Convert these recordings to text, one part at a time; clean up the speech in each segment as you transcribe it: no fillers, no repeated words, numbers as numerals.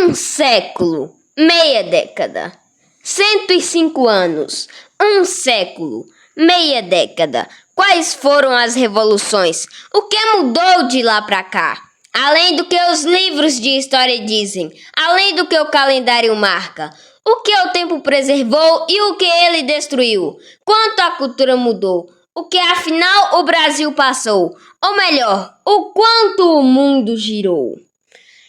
Um século, meia década. 105 anos, um século, meia década. Quais foram as revoluções? O que mudou de lá para cá? Além do que os livros de história dizem, além do que o calendário marca, o que o tempo preservou e o que ele destruiu? Quanto a cultura mudou? O que afinal o Brasil passou? Ou melhor, o quanto o mundo girou?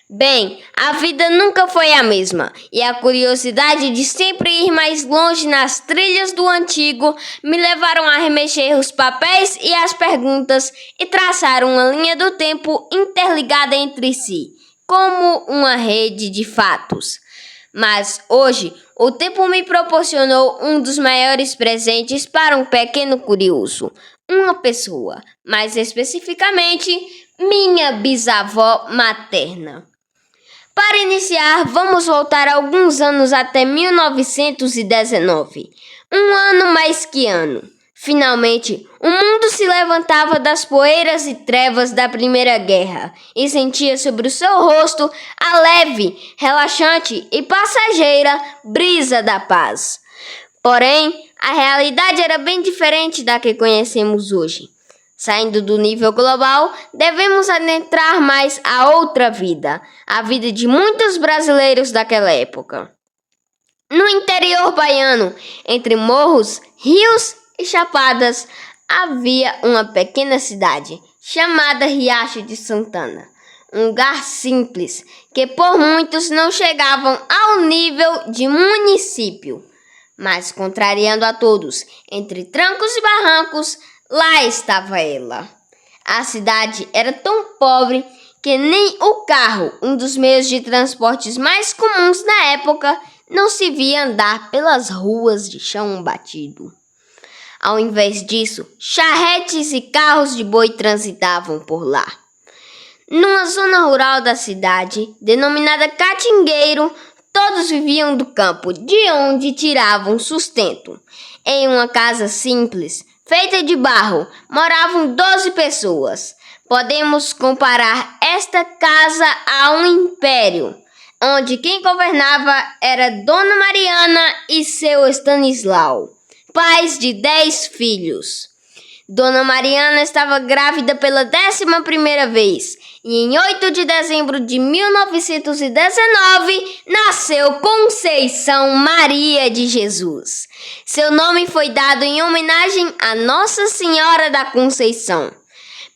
Bem, a vida nunca foi a mesma, e a curiosidade de sempre ir mais longe nas trilhas do antigo me levaram a remexer os papéis e as perguntas e traçar uma linha do tempo interligada entre si, como uma rede de fatos. Mas hoje, o tempo me proporcionou um dos maiores presentes para um pequeno curioso, uma pessoa, mais especificamente, minha bisavó materna. Para iniciar, vamos voltar alguns anos até 1919, um ano mais que ano. Finalmente, o mundo se levantava das poeiras e trevas da Primeira Guerra e sentia sobre o seu rosto a leve, relaxante e passageira brisa da paz. Porém, a realidade era bem diferente da que conhecemos hoje. Saindo do nível global, devemos adentrar mais a outra vida, a vida de muitos brasileiros daquela época. No interior baiano, entre morros, rios e chapadas, havia uma pequena cidade chamada Riacho de Santana, um lugar simples que por muitos não chegavam ao nível de município, mas contrariando a todos, entre trancos e barrancos, lá estava ela. A cidade era tão pobre que nem o carro, um dos meios de transportes mais comuns na época, não se via andar pelas ruas de chão batido. Ao invés disso, charretes e carros de boi transitavam por lá. Numa zona rural da cidade, denominada Catingueiro, todos viviam do campo, de onde tiravam sustento. Em uma casa simples, feita de barro, moravam 12 pessoas. Podemos comparar esta casa a um império, onde quem governava era Dona Mariana e seu Stanislau, pais de 10 filhos. Dona Mariana estava grávida pela 11ª vez e em 8 de dezembro de 1919 nasceu Conceição Maria de Jesus. Seu nome foi dado em homenagem a Nossa Senhora da Conceição.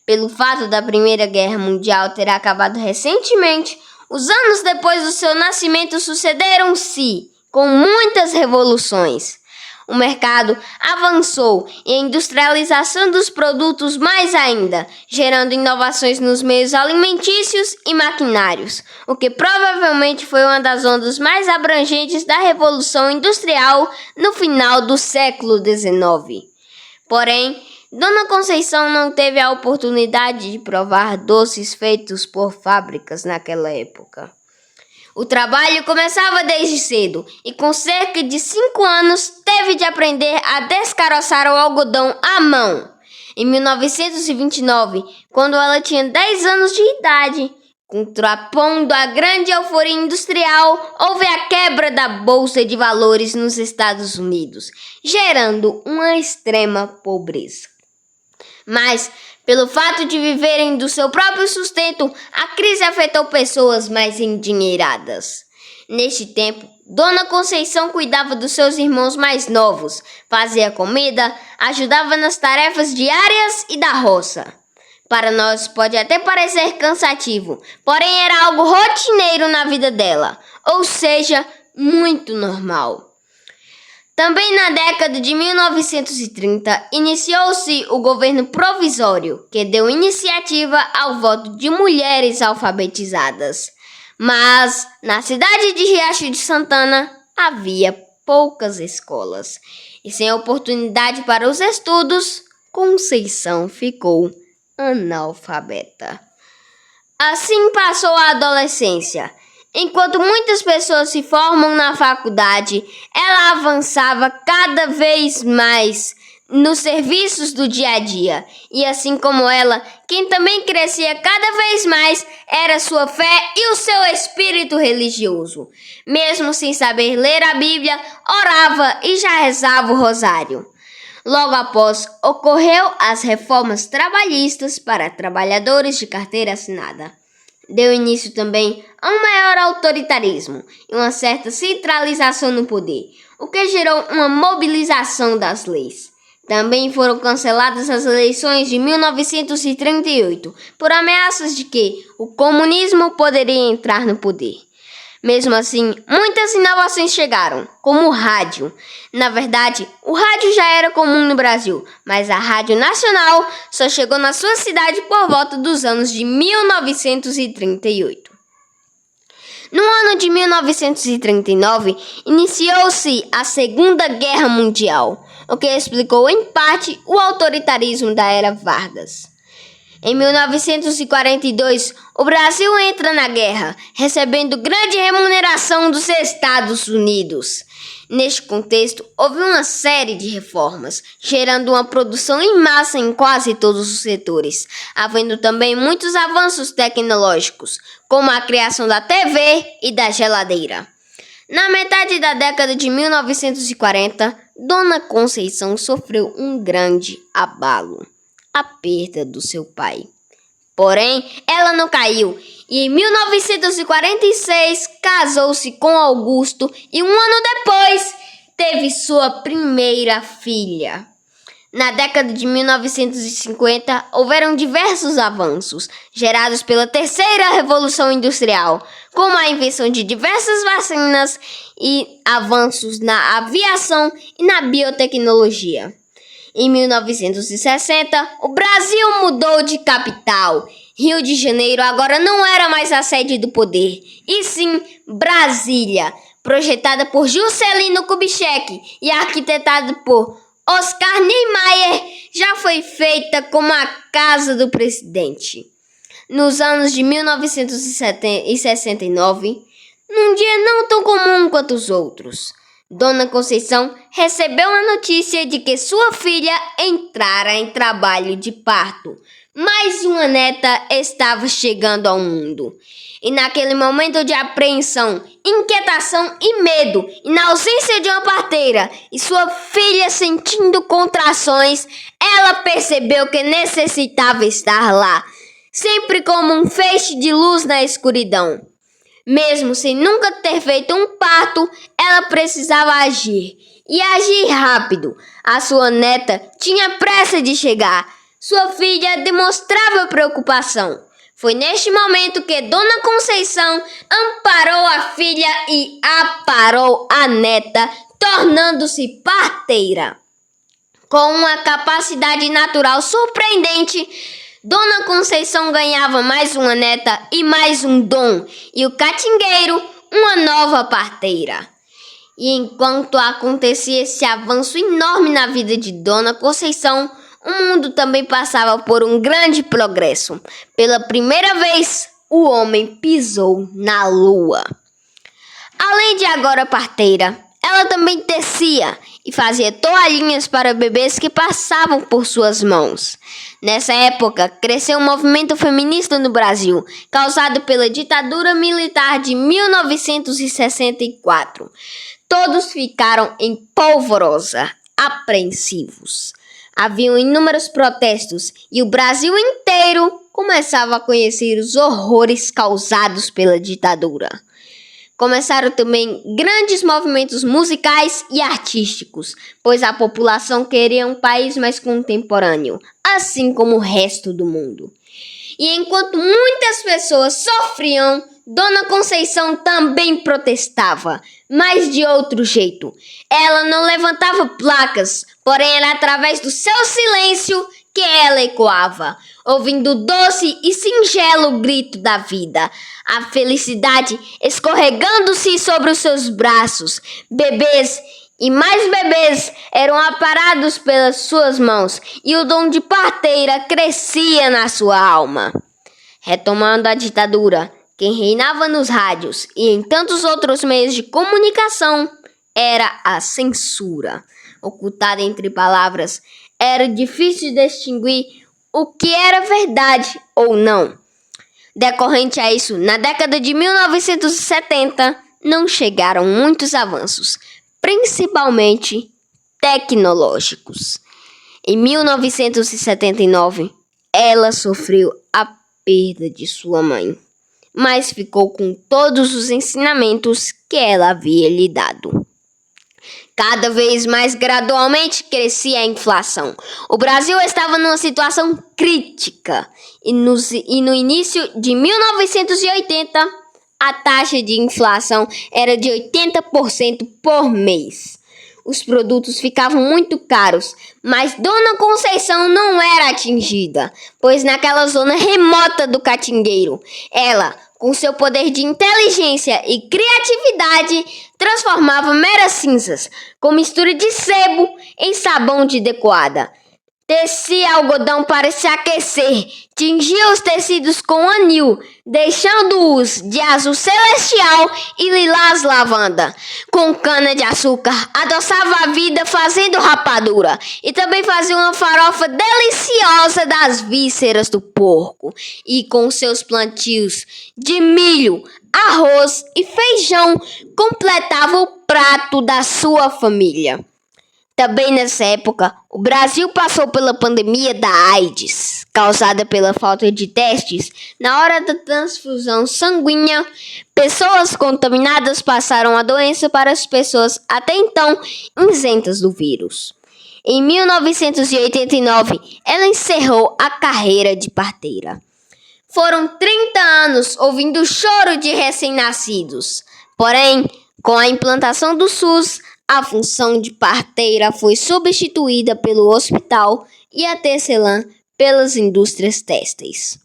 Pelo fato da Primeira Guerra Mundial ter acabado recentemente, os anos depois do seu nascimento sucederam-se com muitas revoluções. O mercado avançou e a industrialização dos produtos mais ainda, gerando inovações nos meios alimentícios e maquinários, o que provavelmente foi uma das ondas mais abrangentes da Revolução Industrial no final do século XIX. Porém, Dona Conceição não teve a oportunidade de provar doces feitos por fábricas naquela época. O trabalho começava desde cedo e com cerca de 5 anos teve de aprender a descaroçar o algodão à mão. Em 1929, quando ela tinha 10 anos de idade, contrapondo a grande euforia industrial, houve a quebra da Bolsa de Valores nos Estados Unidos, gerando uma extrema pobreza. Mas, pelo fato de viverem do seu próprio sustento, a crise afetou pessoas mais endinheiradas. Neste tempo, Dona Conceição cuidava dos seus irmãos mais novos, fazia comida, ajudava nas tarefas diárias e da roça. Para nós pode até parecer cansativo, porém era algo rotineiro na vida dela, ou seja, muito normal. Também na década de 1930, iniciou-se o governo provisório, que deu iniciativa ao voto de mulheres alfabetizadas. Mas, na cidade de Riacho de Santana, havia poucas escolas. E sem oportunidade para os estudos, Conceição ficou analfabeta. Assim passou a adolescência. Enquanto muitas pessoas se formam na faculdade, ela avançava cada vez mais nos serviços do dia a dia. E assim como ela, quem também crescia cada vez mais era sua fé e o seu espírito religioso. Mesmo sem saber ler a Bíblia, orava e já rezava o rosário. Logo após, ocorreu as reformas trabalhistas para trabalhadores de carteira assinada. Deu início também a um maior autoritarismo e uma certa centralização no poder, o que gerou uma mobilização das leis. Também foram canceladas as eleições de 1938 por ameaças de que o comunismo poderia entrar no poder. Mesmo assim, muitas inovações chegaram, como o rádio. Na verdade, o rádio já era comum no Brasil, mas a Rádio Nacional só chegou na sua cidade por volta dos anos de 1938. No ano de 1939, iniciou-se a Segunda Guerra Mundial, o que explicou em parte o autoritarismo da era Vargas. Em 1942, o Brasil entra na guerra, recebendo grande remuneração dos Estados Unidos. Neste contexto, houve uma série de reformas, gerando uma produção em massa em quase todos os setores, havendo também muitos avanços tecnológicos, como a criação da TV e da geladeira. Na metade da década de 1940, Dona Conceição sofreu um grande abalo: a perda do seu pai. Porém, ela não caiu e em 1946 casou-se com Augusto e um ano depois teve sua primeira filha. Na década de 1950, houveram diversos avanços gerados pela terceira revolução industrial, como a invenção de diversas vacinas e avanços na aviação e na biotecnologia. Em 1960, o Brasil mudou de capital. Rio de Janeiro agora não era mais a sede do poder, e sim Brasília, projetada por Juscelino Kubitschek e arquitetada por Oscar Niemeyer, já foi feita como a casa do presidente. Nos anos de 1969, num dia não tão comum quanto os outros, Dona Conceição recebeu a notícia de que sua filha entrara em trabalho de parto. Mais uma neta estava chegando ao mundo. E naquele momento de apreensão, inquietação e medo, e na ausência de uma parteira e sua filha sentindo contrações, ela percebeu que necessitava estar lá, sempre como um feixe de luz na escuridão. Mesmo sem nunca ter feito um parto, ela precisava agir, e agir rápido. A sua neta tinha pressa de chegar. Sua filha demonstrava preocupação. Foi neste momento que Dona Conceição amparou a filha e aparou a neta, tornando-se parteira. Com uma capacidade natural surpreendente, Dona Conceição ganhava mais uma neta e mais um dom, e o catingueiro uma nova parteira. E enquanto acontecia esse avanço enorme na vida de Dona Conceição, o mundo também passava por um grande progresso. Pela primeira vez, o homem pisou na lua. Além de agora parteira, ela também tecia e fazia toalhinhas para bebês que passavam por suas mãos. Nessa época, cresceu um movimento feminista no Brasil, causado pela ditadura militar de 1964. Todos ficaram em polvorosa, apreensivos. Haviam inúmeros protestos e o Brasil inteiro começava a conhecer os horrores causados pela ditadura. Começaram também grandes movimentos musicais e artísticos, pois a população queria um país mais contemporâneo, assim como o resto do mundo. E enquanto muitas pessoas sofriam, Dona Conceição também protestava, mas de outro jeito. Ela não levantava placas, porém era através do seu silêncio que ela ecoava, ouvindo o doce e singelo grito da vida, a felicidade escorregando-se sobre os seus braços. Bebês e mais bebês eram aparados pelas suas mãos e o dom de parteira crescia na sua alma. Retomando a ditadura, quem reinava nos rádios e em tantos outros meios de comunicação era a censura. Ocultada entre palavras, era difícil distinguir o que era verdade ou não. Decorrente a isso, na década de 1970, não chegaram muitos avanços, principalmente tecnológicos. Em 1979, ela sofreu a perda de sua mãe, mas ficou com todos os ensinamentos que ela havia lhe dado. Cada vez mais gradualmente crescia a inflação. O Brasil estava numa situação crítica e no início de 1980, a taxa de inflação era de 80% por mês. Os produtos ficavam muito caros, mas Dona Conceição não era atingida, pois naquela zona remota do Catingueiro, ela, com seu poder de inteligência e criatividade, transformava meras cinzas, com mistura de sebo, em sabão de decoada. Tecia algodão para se aquecer, tingia os tecidos com anil, deixando-os de azul celestial e lilás lavanda. Com cana-de-açúcar, adoçava a vida fazendo rapadura e também fazia uma farofa deliciosa das vísceras do porco. E com seus plantios de milho, arroz e feijão, completava o prato da sua família. Também nessa época, o Brasil passou pela pandemia da AIDS, causada pela falta de testes na hora da transfusão sanguínea. Pessoas contaminadas passaram a doença para as pessoas até então isentas do vírus. Em 1989, ela encerrou a carreira de parteira. Foram 30 anos ouvindo o choro de recém-nascidos. Porém, com a implantação do SUS, a função de parteira foi substituída pelo hospital e a tecelã pelas indústrias têxteis.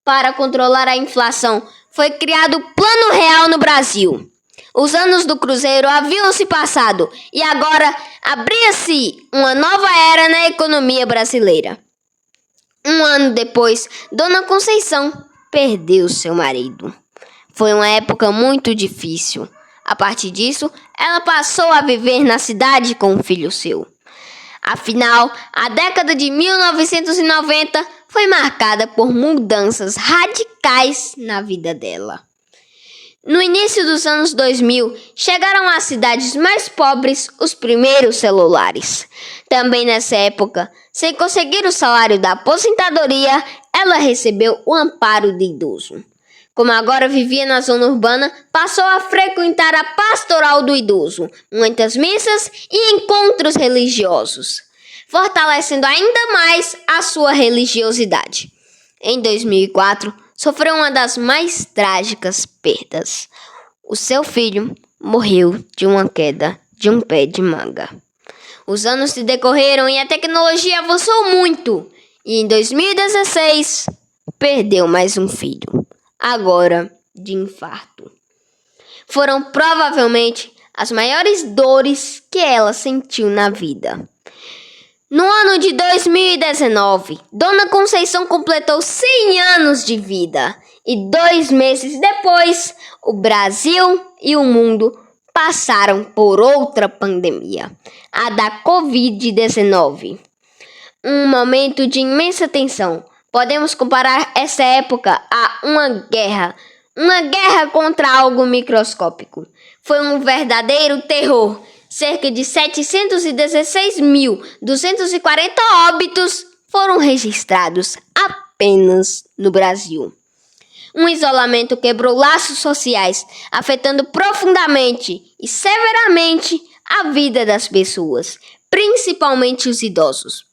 Para controlar a inflação, foi criado o Plano Real no Brasil. Os anos do Cruzeiro haviam se passado e agora abria-se uma nova era na economia brasileira. Um ano depois, Dona Conceição perdeu seu marido. Foi uma época muito difícil. A partir disso, ela passou a viver na cidade com um filho seu. Afinal, a década de 1990 foi marcada por mudanças radicais na vida dela. No início dos anos 2000, chegaram às cidades mais pobres os primeiros celulares. Também nessa época, sem conseguir o salário da aposentadoria, ela recebeu o amparo de idoso. Como agora vivia na zona urbana, passou a frequentar a pastoral do idoso, muitas missas e encontros religiosos, fortalecendo ainda mais a sua religiosidade. Em 2004, sofreu uma das mais trágicas perdas. O seu filho morreu de uma queda de um pé de manga. Os anos se decorreram e a tecnologia avançou muito, e em 2016, perdeu mais um filho. Agora de infarto. Foram provavelmente as maiores dores que ela sentiu na vida. No ano de 2019, Dona Conceição completou 100 anos de vida e 2 meses depois, o Brasil e o mundo passaram por outra pandemia, a da Covid-19. Um momento de imensa tensão. Podemos comparar essa época a uma guerra contra algo microscópico. Foi um verdadeiro terror. Cerca de 716.240 óbitos foram registrados apenas no Brasil. Um isolamento quebrou laços sociais, afetando profundamente e severamente a vida das pessoas, principalmente os idosos.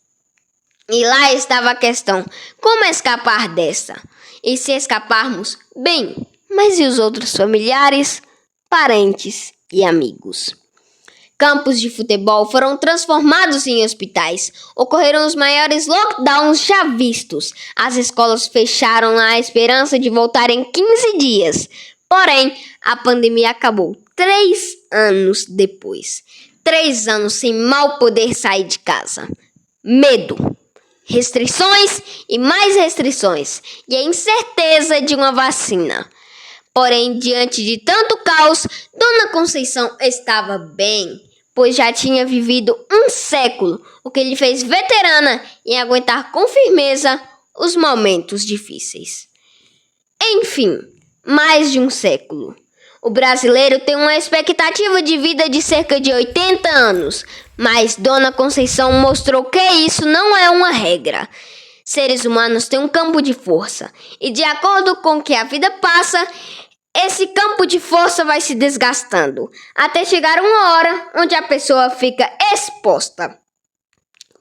E lá estava a questão: como escapar dessa? E se escaparmos, bem, mas e os outros familiares, parentes e amigos? Campos de futebol foram transformados em hospitais. Ocorreram os maiores lockdowns já vistos. As escolas fecharam na esperança de voltar em 15 dias. Porém, a pandemia acabou 3 anos depois. 3 anos sem mal poder sair de casa. Medo. Restrições e mais restrições, e a incerteza de uma vacina. Porém, diante de tanto caos, Dona Conceição estava bem, pois já tinha vivido um século, o que lhe fez veterana em aguentar com firmeza os momentos difíceis. Enfim, mais de um século. O brasileiro tem uma expectativa de vida de cerca de 80 anos, mas Dona Conceição mostrou que isso não é uma regra. Seres humanos têm um campo de força, e de acordo com que a vida passa, esse campo de força vai se desgastando, até chegar uma hora onde a pessoa fica exposta.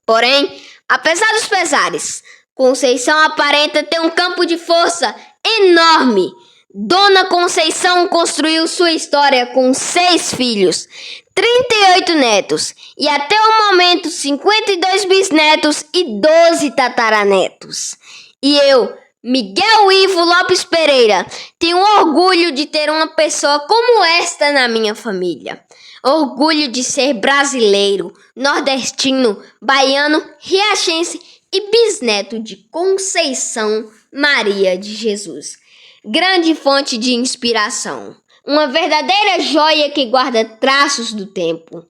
Porém, apesar dos pesares, Conceição aparenta ter um campo de força enorme. Dona Conceição construiu sua história com 6 filhos, 38 netos e até o momento 52 bisnetos e 12 tataranetos. E eu, Miguel Ivo Lopes Pereira, tenho orgulho de ter uma pessoa como esta na minha família. Orgulho de ser brasileiro, nordestino, baiano, riachense e bisneto de Conceição Maria de Jesus. Grande fonte de inspiração. Uma verdadeira joia que guarda traços do tempo.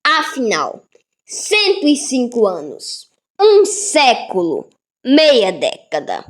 Afinal, 105 anos, um século, meia década.